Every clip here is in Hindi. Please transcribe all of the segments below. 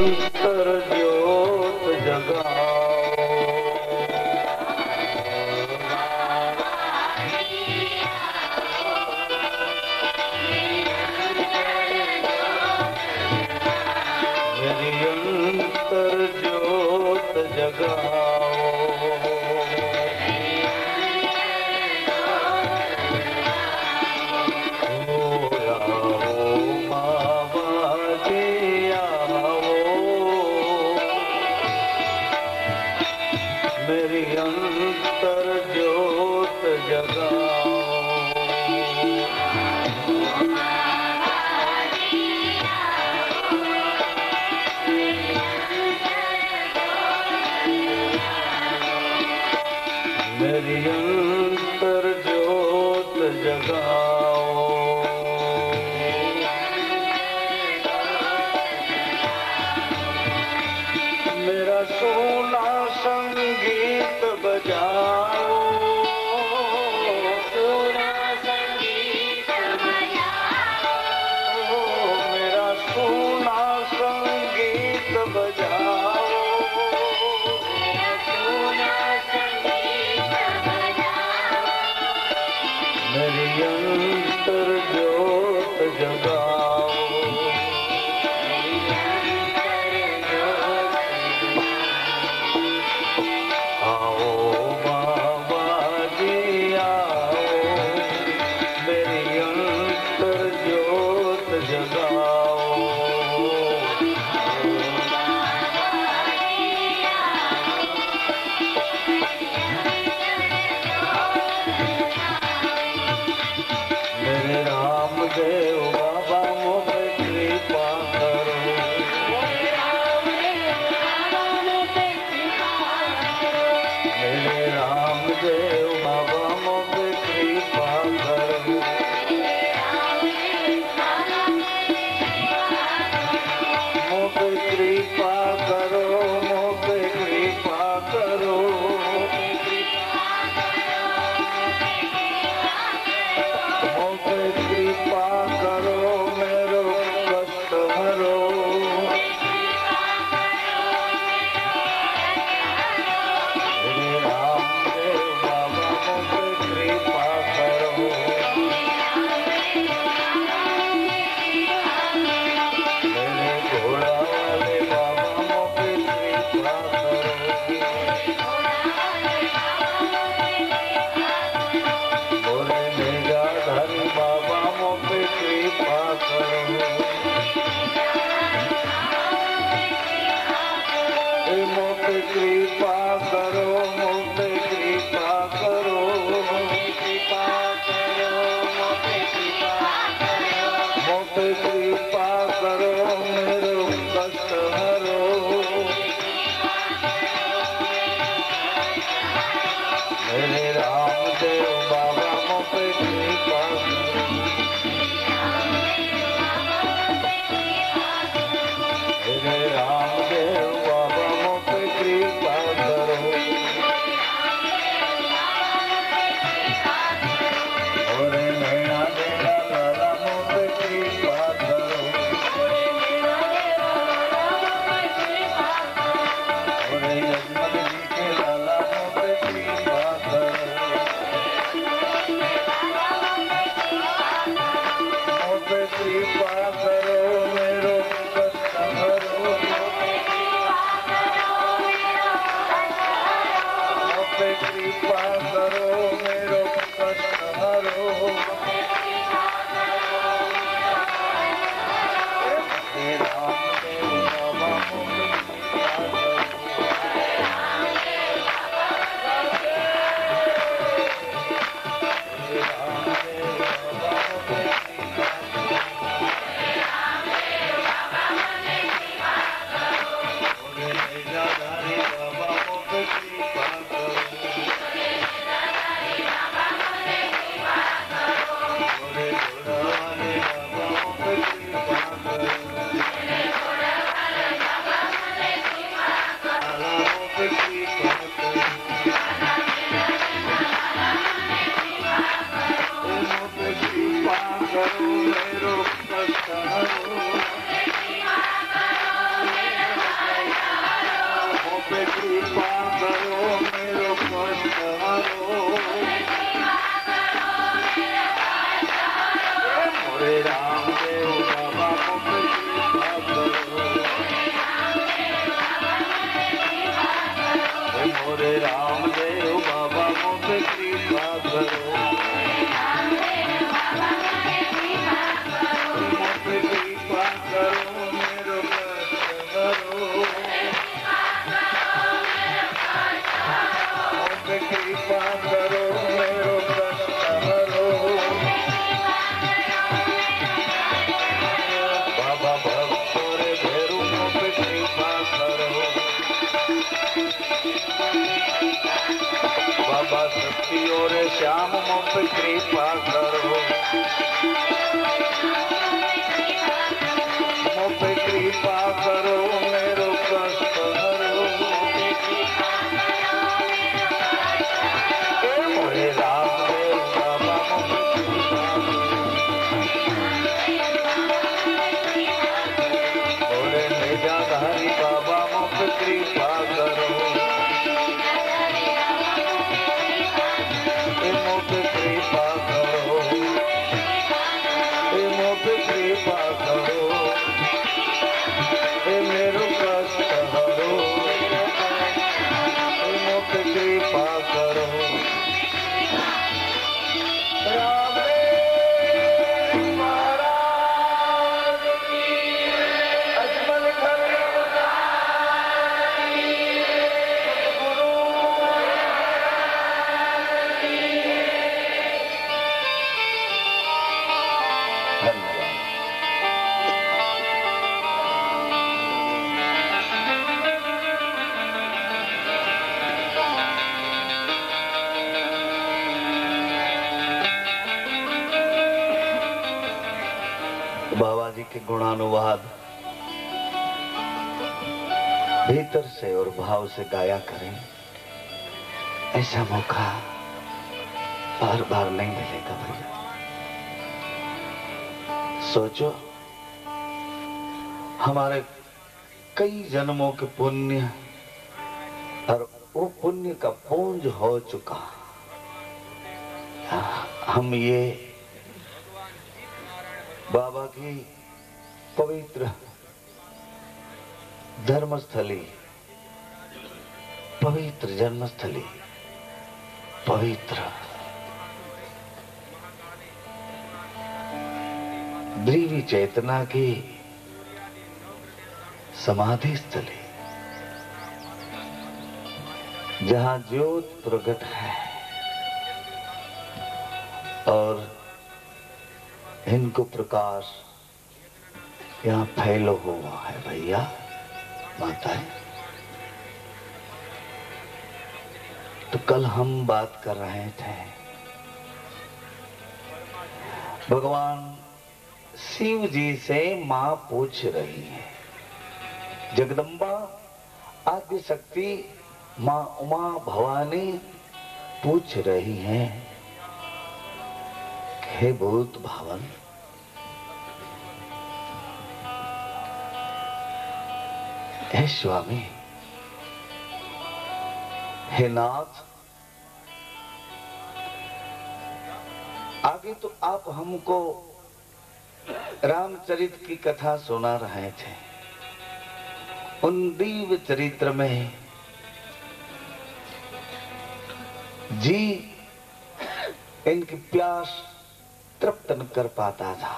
अंतर ज्योत जगाओ, मेरी अंतर ज्योत जगाओ, मेरी अंतर ज्योत जगाओ, मेरी अंतर ज्योत जगाओ, मेरा सोना संगीत बजाओ, सोना संगीत बजाओ, मेरा सोना संगीत बजाओ, सोना संगीत बजाओ, मेरी अंतर ज्योत जगाओ, देव बाबा मोह कृपा करो, मेरे रामदेव बाबा मोह कृपा करो, मोह कृपा करो, मोह कृपा करो, कृपा करो, मेरो कष्ट हरो, मेरे रामदेव बाबा मुझे कृपा करो, मेरे घोड़ा वाले बाबा मुझे कृपा करो, बोले मेघाधारी बाबा मुझे कृपा करो, मुझे कृपा करो, मुझे कृपा करो, कृपा करो, मुझे कृपा करो, मुझे कृपा करो, मेरो कष्ट हरो, मेरे रामदेव बाबा मुझे कृपा करो, मेरे रामदेव बाबा मुझे कृपा करो, और नैना देना लाला मुझे कृपा करो, मेरे रामदेव बाबा मुझ पे कृपा करो, मुझ पे कृपा करो, मेरो कष्ट हरो, मुझ पे कृपा करो, मेरो कष्ट हरो। बाबा भक्तों रे भेरू मुझ पे कृपा करो, बाबा शक्ति और श्याम मुझ पे कृपा करो, मुझ पे कृपा करो, मेरो कष्ट हरो। मोरे रामदेव बाबा मुझ पे कृपा करो, मोरे निजाधारी बाबा मुझ पे कृपा करो, मुझ पे कृपा करो, मुझ पे कृपा करो, मेरो कष्ट हरो, मुझ पे कृपा करो। रामदेव महाराज की अजमल खरे गुरु धन्यवाद। बाबा जी के गुणानुवाद भीतर से और भाव से गाया करें, ऐसा मौका बार बार नहीं मिलेगा भैया। सोचो, हमारे कई जन्मों के पुण्य और वो पुण्य का पुंज हो चुका, हम ये बाबा की पवित्र धर्मस्थली, पवित्र जन्मस्थली, पवित्र दैवी चेतना की समाधि स्थली, जहां ज्योत प्रकट है और इनको प्रकाश यहाँ फैलो हुआ है भैया माताएं। तो कल हम बात कर रहे थे, भगवान शिव जी से मां पूछ रही है, जगदम्बा आदि शक्ति मां उमा भवानी पूछ रही हैं, हे भूत भावन, हे स्वामी, हे नाथ, आगे तो आप हमको रामचरित की कथा सुना रहे थे। उन दिव्य चरित्र में जी इनकी प्यास तृप्त न कर पाता था।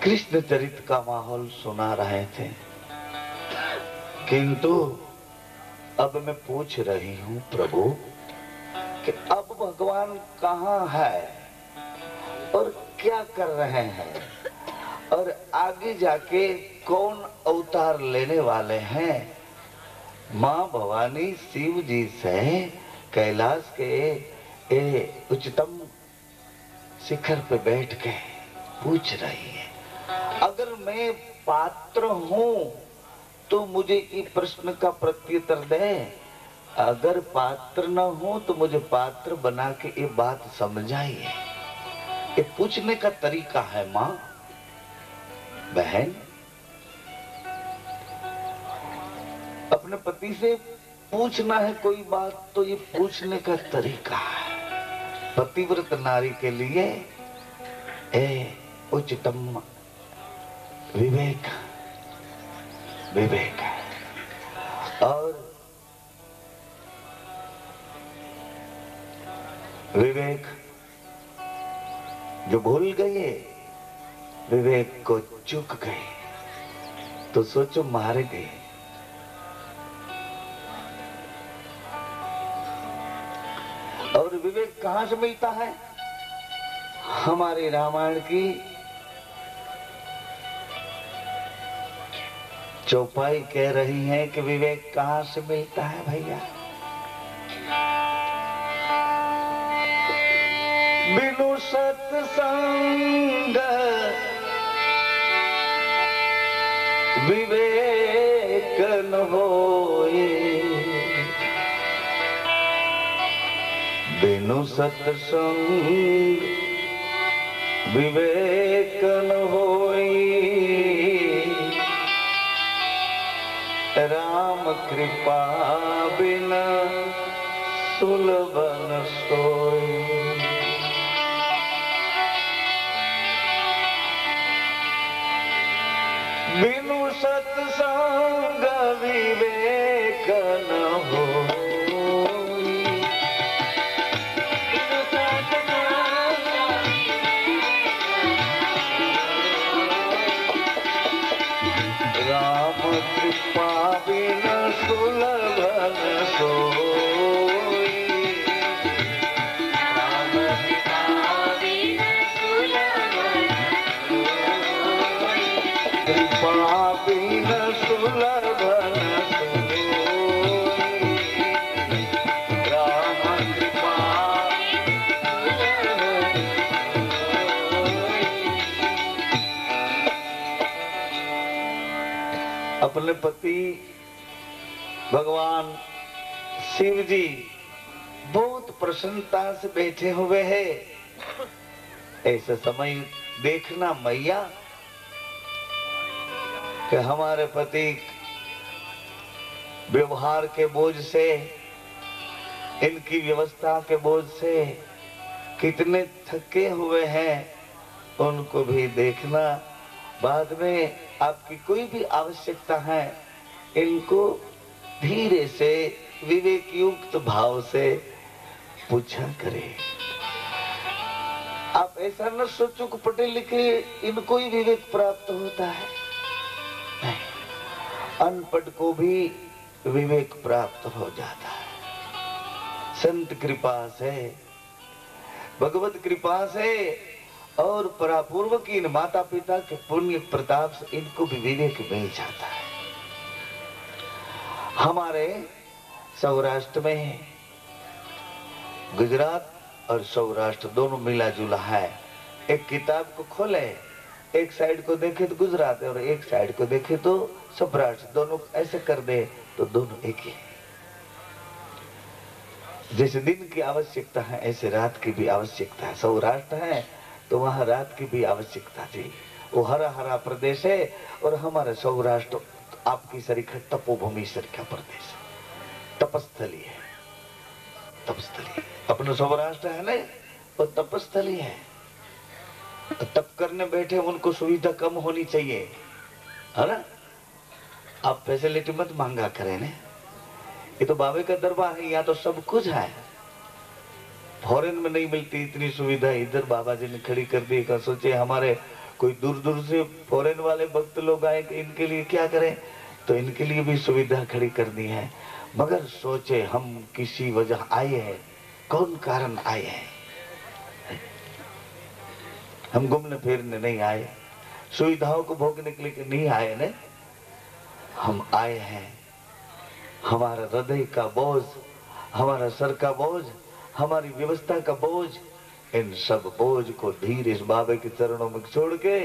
कृष्ण चरित का माहौल सुना रहे थे, किंतु अब मैं पूछ रही हूं प्रभु कि अब भगवान कहाँ है और क्या कर रहे हैं और आगे जाके कौन अवतार लेने वाले हैं। मां भवानी शिव जी से कैलाश के उच्चतम शिखर पे बैठ के पूछ रही है, अगर मैं पात्र हूं तो मुझे ये प्रश्न का प्रत्युत्तर दे, अगर पात्र न हूं तो मुझे पात्र बना के ये बात समझाइए। ये पूछने का तरीका है मां बहन। अपने पति से पूछना है कोई बात तो ये पूछने का तरीका है। पतिव्रत नारी के लिए उच्चतम विवेक है। और विवेक जो भूल गए, विवेक को चूक गए, तो सोचो मार गए। और विवेक कहां से मिलता है? हमारी रामायण की चौपाई कह रही है कि विवेक कहां से मिलता है भैया। बिनु सत्संग विवेक न होए, बिनु सत्संग विवेक न होए, राम कृपा बिना सुलभ न सोए। बिनु सत्संग विवेक न होई, राम कृपा बिना सुलभ न सोई, राम कृपा बिना सुलभ न सोई, कृपा बिना सुलभ न सोई, राम कृपा अपने पति भगवान शिव जी बहुत प्रसन्नता से बैठे हुए हैं। ऐसे समय देखना मैया कि हमारे पति व्यवहार के बोझ से, इनकी व्यवस्था के बोझ से कितने थके हुए हैं, उनको भी देखना। बाद में आपकी कोई भी आवश्यकता है, इनको धीरे से विवेक युक्त भाव से पूछा करें। आप ऐसा न सोचो कि पढ़े लिखे इनको ही विवेक प्राप्त होता है, नहीं, अनपढ़ को भी विवेक प्राप्त हो जाता है। संत कृपा से, भगवत कृपा से और परापूर्व की इन माता पिता के पुण्य प्रताप से इनको भी विवेक मिल जाता है। हमारे सौराष्ट्र में, गुजरात और सौराष्ट्र दोनों मिला जुला है। एक किताब को खोले, एक साइड को देखे तो गुजरात है और एक साइड को देखे तो सौराष्ट्र, दोनों ऐसे कर दे तो दोनों एक ही। जैसे दिन की आवश्यकता है ऐसे रात की भी आवश्यकता है। सौराष्ट्र है तो वहां रात की भी आवश्यकता थी। वो हरा हरा प्रदेश है और हमारा सौराष्ट्र आपकी सरीखा तपोभूमि सरीखा प्रदेश है, तपस्थली है, तपस्थली। अपना सौराष्ट्र है ना, वो तपस्थली है। तप करने बैठे उनको सुविधा कम होनी चाहिए, है ना। आप फैसिलिटी मत मांगा करें ने, ये तो बाबे का दरबार है, यहाँ तो सब कुछ है। फॉरेन में नहीं मिलती इतनी सुविधा, इधर बाबा जी ने खड़ी कर दी। का सोचे हमारे कोई दूर दूर से फॉरेन वाले भक्त लोग आए, इनके लिए क्या करें, तो इनके लिए भी सुविधा खड़ी कर दी है। मगर सोचे हम किसी वजह आए हैं, कौन कारण आए हैं, हम घूमने फिरने नहीं आए, सुविधाओं को भोगने के लिए नहीं आए ने, हम आए हैं हमारा हृदय का बोझ, हमारा सर का बोझ, हमारी व्यवस्था का बोझ, इन सब बोझ को धीरे से बाबे के चरणों में छोड़ के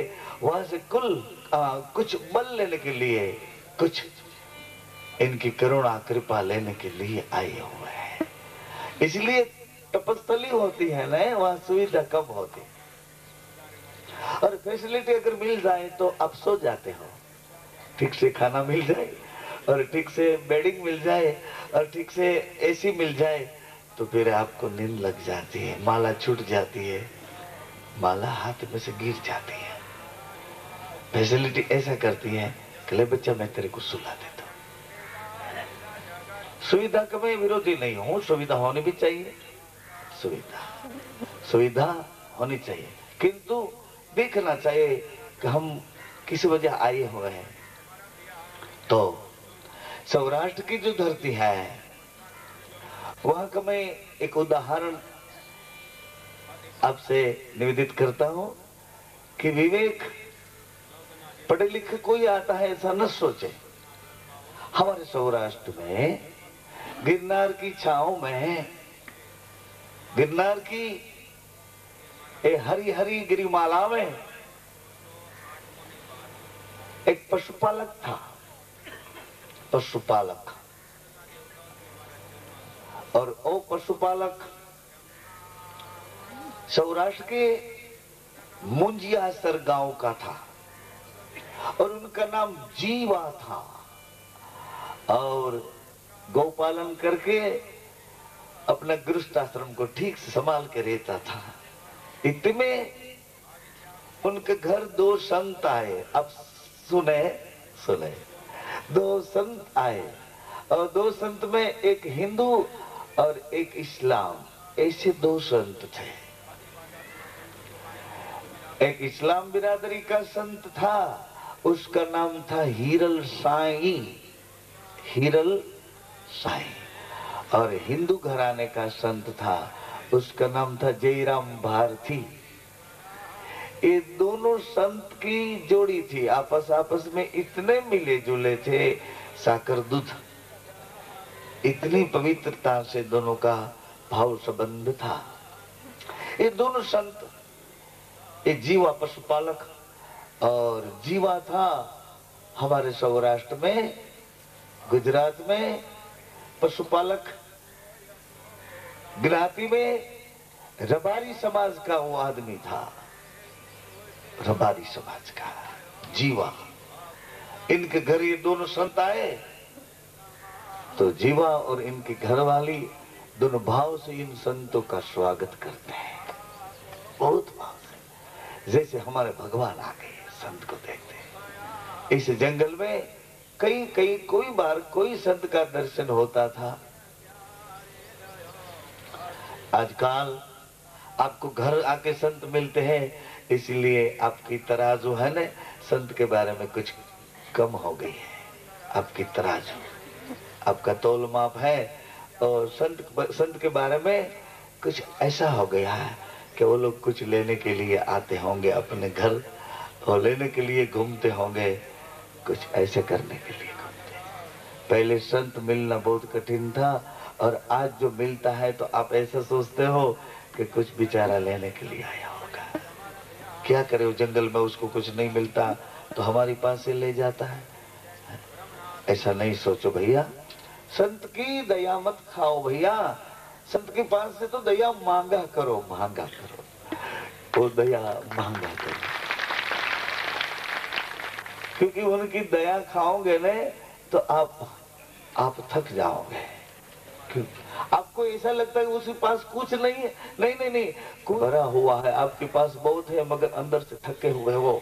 वहां से कुछ बल लेने के लिए, कुछ इनकी करुणा कृपा लेने के लिए आए हुए हैं। इसलिए तपस्थली होती है ना, वहां सुविधा कम होती और फैसिलिटी अगर मिल जाए तो आप सो जाते हो, ठीक से खाना मिल जाए और ठीक से बेडिंग मिल जाए और ठीक से एसी मिल जाए तो फिर आपको नींद लग जाती है, माला छूट जाती है, माला हाथ में से गिर जाती है। फैसिलिटी ऐसा करती है कि ले बच्चा मैं तेरे को सुला देता हूँ। सुविधा का मैं विरोधी नहीं हूँ, सुविधा होनी भी चाहिए, सुविधा होनी चाहिए, किंतु देखना चाहिए कि हम किस वजह आए हुए हैं। तो सौराष्ट्र की जो धरती है वहां का मैं एक उदाहरण आपसे निवेदित करता हूं कि विवेक पढ़े लिखे कोई आता है ऐसा न सोचे। हमारे सौराष्ट्र में गिरनार की छांव में, गिरनार की हरी हरी गिरिमाला में एक पशुपालक था, पशुपालक। और वो पशुपालक सौराष्ट्र के मुंजियासर गांव का था और उनका नाम जीवा था। और गौपालन करके अपना गृहस्थ आश्रम को ठीक से संभाल के रहता था। इतने उनके घर दो संत आए। अब सुने सुने, दो संत आए और दो संत में एक हिंदू और एक इस्लाम, ऐसे दो संत थे। एक इस्लाम बिरादरी का संत था, उसका नाम था हीरल साई, हीरल साई। और हिंदू घराने का संत था, उसका नाम था जयराम भारती। ये दोनों संत की जोड़ी थी, आपस में इतने मिले जुले थे, साकर दूध। इतनी पवित्रता से दोनों का भाव संबंध था। ये दोनों संत, एक जीवा पशुपालक और जीवा था हमारे सौराष्ट्र में, गुजरात में पशुपालक। गिलाती में रबारी समाज का वो आदमी था, रबारी समाज का जीवा। इनके घर ये दोनों संत आए तो जीवा और इनकी घरवाली दोनों भाव से इन संतों का स्वागत करते हैं, बहुत भाव से, जैसे हमारे भगवान आ गए संत को देखते। इस जंगल में कई कोई बार कोई संत का दर्शन होता था। आजकल आपको घर आके संत मिलते हैं, इसलिए आपकी तराजू है ना संत के बारे में कुछ कम हो गई है। आपकी तराजू, आपका तोल माप है और संत के बारे में कुछ ऐसा हो गया है कि वो लोग कुछ लेने के लिए आते होंगे अपने घर, और लेने के लिए घूमते होंगे, कुछ ऐसे करने के लिए घूमते। पहले संत मिलना बहुत कठिन था और आज जो मिलता है तो आप ऐसा सोचते हो कि कुछ बेचारा लेने के लिए आया होगा। क्या करे, वो जंगल में उसको कुछ नहीं मिलता तो हमारे पास से ले जाता है। ऐसा नहीं सोचो भैया, संत की दया मत खाओ भैया। संत के पास से तो दया मांगा करो, मांगा करो, वो दया मांगा करो, क्योंकि उनकी दया खाओगे न तो आप थक जाओगे। आपको ऐसा लगता है उसके पास कुछ नहीं है, नहीं, भरा हुआ है। आपके पास बहुत है मगर अंदर से थके हुए हो,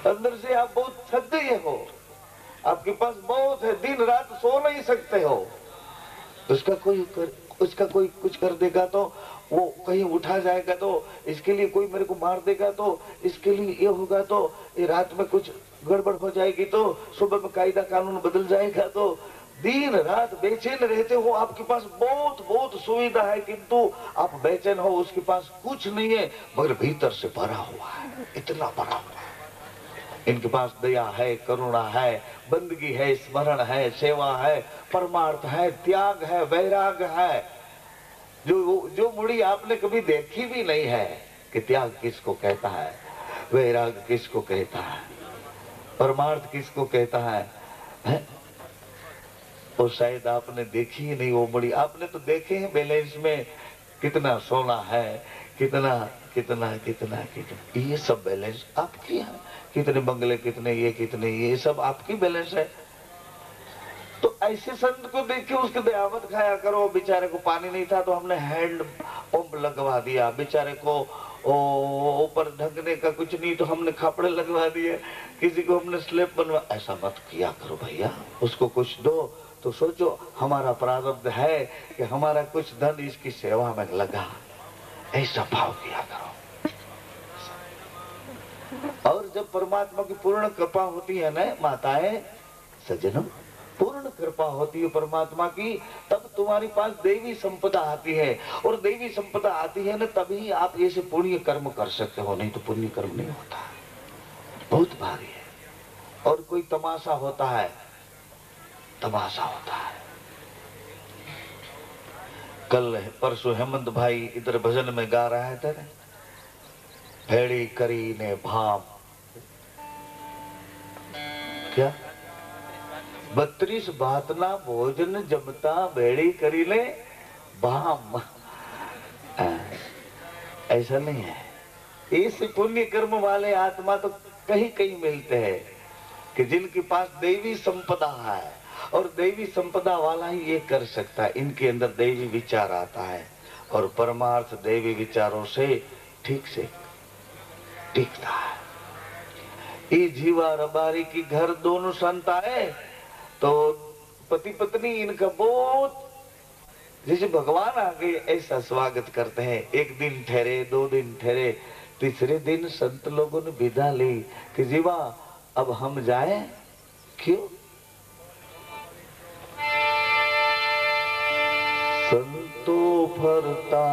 अंदर से आप बहुत थक गए हो। आपके पास बहुत है, दिन रात सो नहीं सकते हो। उसका कोई कुछ कर देगा तो वो कहीं उठा जाएगा, तो इसके लिए कोई मेरे को मार देगा, तो इसके लिए ये होगा, तो ये रात में कुछ गड़बड़ हो जाएगी, तो सुबह में कायदा कानून बदल जाएगा, तो दिन रात बेचैन रहते हो। आपके पास बहुत सुविधा है किंतु आप बेचैन हो, उसके पास कुछ नहीं है मगर भीतर से भरा हुआ है, इतना भरा हुआ है। इनके पास दया है, करुणा है, बंदगी है, स्मरण है, सेवा है, परमार्थ है, त्याग है, वैराग है, जो मुड़ी आपने कभी देखी भी नहीं है कि त्याग किसको कहता है, वैराग किसको कहता है, परमार्थ किसको कहता है? वो शायद आपने देखी ही नहीं वो मुड़ी। आपने तो देखे हैं बैलेंस में कितना सोना है, कितना कितना कितना कितना, ये सब बैलेंस आपकी है। कितने बंगले, कितने ये सब आपकी बैलेंस है। तो ऐसे संत को देख के उसके दयावत खाया करो। बेचारे को पानी नहीं था तो हमने हैंड पंप लगवा दिया, बेचारे को ऊपर ढकने का कुछ नहीं तो हमने खापड़े लगवा दिए, किसी को हमने स्लेब बनवा। ऐसा मत किया करो भैया, उसको कुछ दो तो सोचो हमारा प्रारब्ध है कि हमारा कुछ धन इसकी सेवा में लगा, ऐसा भाव किया करो। और जब परमात्मा की पूर्ण कृपा होती है ना माताएं सज्जनों, पूर्ण कृपा होती है परमात्मा की, तब तुम्हारे पास देवी संपदा आती है। और देवी संपदा आती है ना, तभी आप ऐसे पुण्य कर्म कर सकते हो, नहीं तो पुण्य कर्म नहीं होता, बहुत भारी है। और कोई तमाशा होता है, तमाशा होता है। कल परसों हेमंत भाई इधर भजन में गा रहे थे, भेड़ी करी ने भाम, क्या 32 भातना भोजन जमता भेड़ी करी ले भाम। ऐसा नहीं है। इस पुण्य कर्म वाले आत्मा तो कहीं कहीं मिलते हैं कि जिनके पास देवी संपदा है, और देवी संपदा वाला ही ये कर सकता है। इनके अंदर देवी विचार आता है और परमार्थ देवी विचारों से ठीक से टिकता है। ये जीवा रबारी की घर दोनों संत आए तो पति पत्नी इनका बहुत जैसे भगवान आ गए ऐसा स्वागत करते हैं। एक दिन ठहरे, 2 दिन ठहरे, तीसरे दिन संत लोगों ने विदा ली कि जीवा अब हम जाएं। क्यों? संतो फरता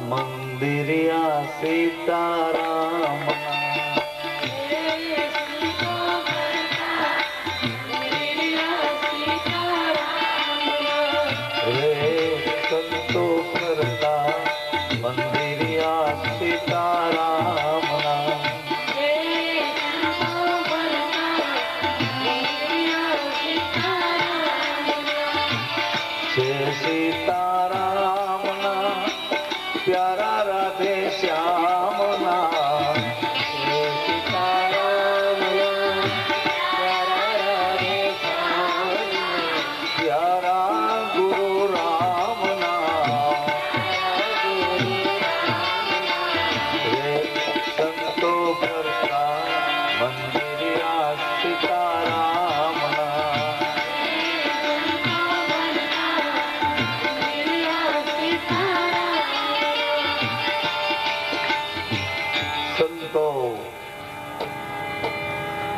मंदिरिया सीताराम,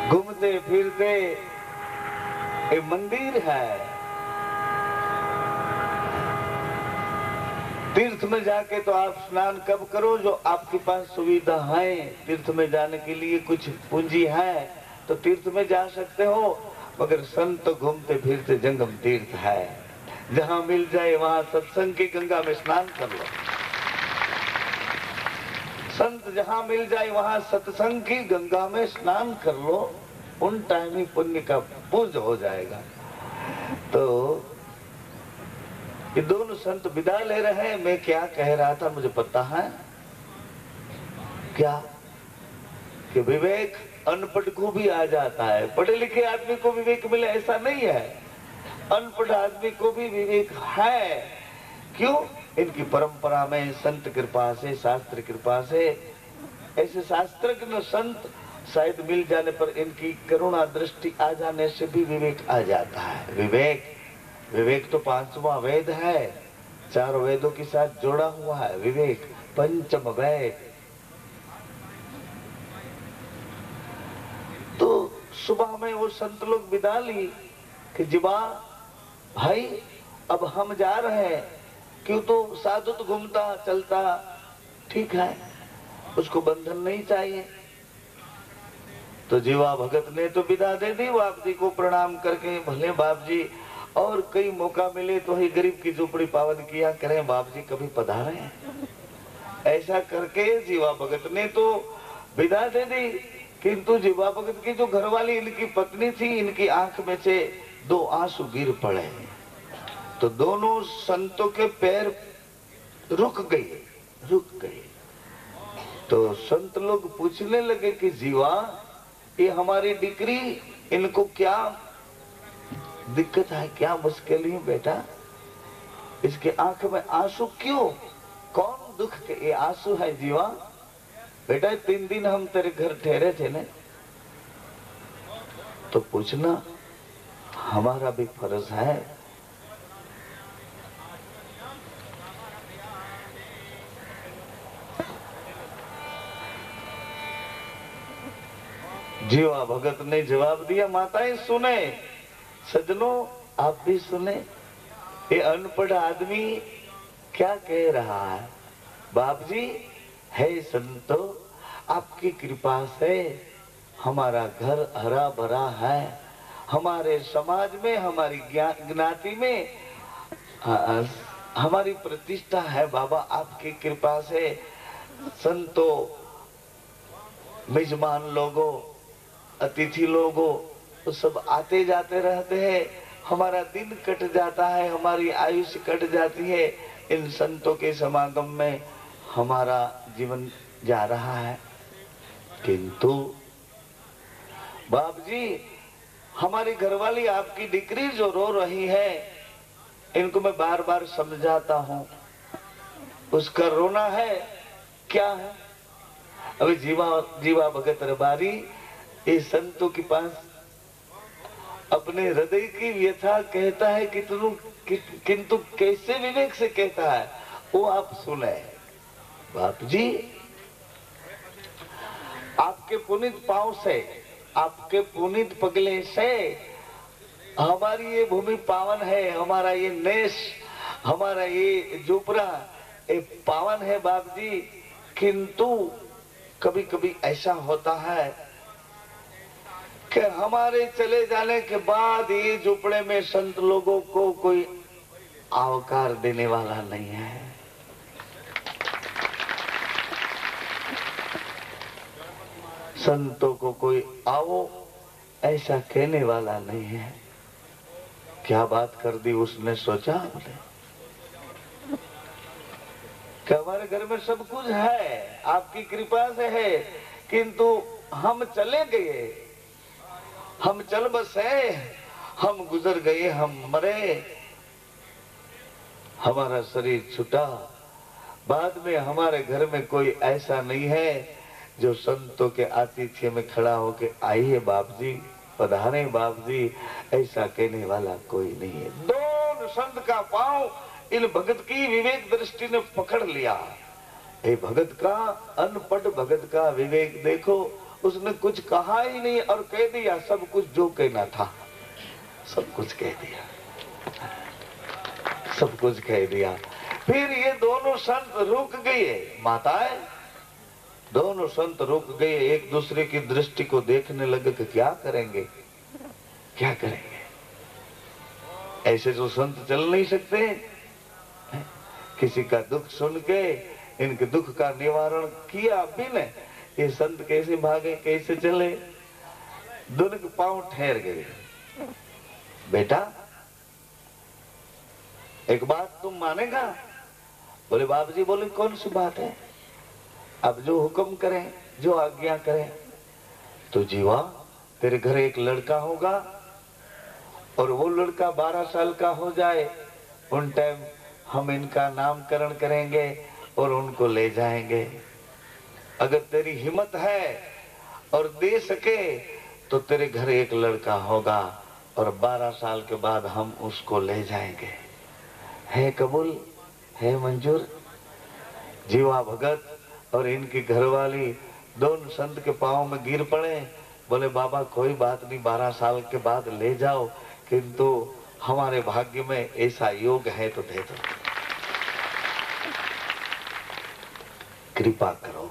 घूमते फिरते एक मंदिर है, तीर्थ में जाके तो आप स्नान कब करो जो आपके पास सुविधा है। तीर्थ में जाने के लिए कुछ पूंजी है तो तीर्थ में जा सकते हो, मगर संत घूमते फिरते जंगम तीर्थ है। जहां मिल जाए वहां सत्संग की गंगा में स्नान कर लो। संत जहां मिल जाए वहां सत्संग की गंगा में स्नान कर लो, उन टाइम ही पुण्य का पूज हो जाएगा। तो ये दोनों संत विदा ले रहे हैं। मैं क्या कह रहा था मुझे पता है क्या, कि विवेक अनपढ़ को भी आ जाता है, पढ़े लिखे आदमी को विवेक मिले ऐसा नहीं है, अनपढ़ आदमी को भी विवेक है। क्यों? इनकी परंपरा में संत कृपा से, शास्त्र कृपा से, ऐसे शास्त्रज्ञ संत शायद मिल जाने पर इनकी करुणा दृष्टि आ जाने से भी विवेक आ जाता है। विवेक तो 5वां वेद है, 4 वेदों के साथ जोड़ा हुआ है विवेक, पंचम वेद। तो सुबह में वो संत लोग विदा ली कि जीवा भाई अब हम जा रहे हैं। क्यों? तो साधु तो घूमता चलता ठीक है, उसको बंधन नहीं चाहिए। तो जीवा भगत ने तो विदा दे दी बाप जी को प्रणाम करके, भले बाप जी और कई मौका मिले तो ही गरीब की झोपड़ी पावन किया करें, बाप जी कभी पधारे हैं। ऐसा करके जीवा भगत ने तो विदा दे दी। किंतु जीवा भगत की जो घरवाली इनकी पत्नी थी, इनकी आंख में से 2 आंसू गिर पड़े। तो दोनों संतों के पैर रुक गए। तो संत लोग पूछने लगे कि जीवा ये हमारी डिक्री, इनको क्या दिक्कत है, क्या मुश्किल है बेटा, इसके आंख में आंसू क्यों, कौन दुख के ये आंसू है जीवा? बेटा 3 दिन हम तेरे घर ठहरे थे ना, तो पूछना हमारा भी फर्ज है। जीवा भगत ने जवाब दिया, माताएं सुने, सज्जनों आप भी सुने, ये अनपढ़ आदमी क्या कह रहा है। बाप जी, है संतो, आपकी कृपा से हमारा घर हरा भरा है, हमारे समाज में, हमारी ज्ञाति में हमारी प्रतिष्ठा है। बाबा आपकी कृपा से संतों, मेजबान लोगों, अतिथि लोगों तो सब आते जाते रहते हैं, हमारा दिन कट जाता है, हमारी आयुष्य कट जाती है, इन संतों के समागम में हमारा जीवन जा रहा है। किंतु बाप जी, हमारी घरवाली आपकी डिक्री जो रो रही है, इनको मैं बार बार समझाता हूँ, उसका रोना है क्या है। अभी जीवा भगत रबारी इस संतों के पास अपने हृदय की व्यथा कहता है, किंतु कैसे विवेक से कहता है वो आप सुने। बाप जी, आपके पुनीत पांव से, आपके पुनीत पगले से हमारी ये भूमि पावन है, हमारा ये नेश, हमारा ये जोपरा ये पावन है बाप जी। किंतु कभी कभी ऐसा होता है कि हमारे चले जाने के बाद ये झोपड़े में संत लोगों को कोई आवकार देने वाला नहीं है। संतों को कोई आओ ऐसा कहने वाला नहीं है। क्या बात कर दी उसने, सोचा आपने कि हमारे घर में सब कुछ है, आपकी कृपा से है, किंतु हम चले गए, हम चल बसे, हम गुजर गए, हम मरे, हमारा शरीर छूटा, बाद में हमारे घर में कोई ऐसा नहीं है जो संतों के आतिथ्य में खड़ा होके आइए बाप जी, पधारे बाप जी, ऐसा कहने वाला कोई नहीं है। दोनों संत का पांव इन भगत की विवेक दृष्टि ने पकड़ लिया। ये भगत का, अनपढ़ भगत का विवेक देखो, उसने कुछ कहा ही नहीं और कह दिया सब कुछ जो कहना था, सब कुछ कह दिया, सब कुछ कह दिया। फिर ये दोनों संत रुक गए, माताएं दोनों संत रुक गए, एक दूसरे की दृष्टि को देखने लगे कि क्या करेंगे, क्या करेंगे। ऐसे तो संत चल नहीं सकते। किसी का दुख सुन के इनके दुख का निवारण किया बिना ये संत कैसे भागे, कैसे चले। दोनों के पांव ठहर गए। बेटा एक बात तुम मानेगा? बोले बाप जी, बोले कौन सी बात है? अब जो हुक्म करें, जो आज्ञा करें। तो जीवा, तेरे घर एक लड़का होगा और वो लड़का 12 साल का हो जाए, उन टाइम हम इनका नामकरण करेंगे और उनको ले जाएंगे। अगर तेरी हिम्मत है और दे सके तो तेरे घर एक लड़का होगा और 12 साल के बाद हम उसको ले जाएंगे। है कबूल, है मंजूर? जीवा भगत और इनकी घरवाली दोनों संत के पांव में गिर पड़े। बोले बाबा कोई बात नहीं, 12 साल के बाद ले जाओ, किंतु हमारे भाग्य में ऐसा योग है तो दे दो, कृपा करो।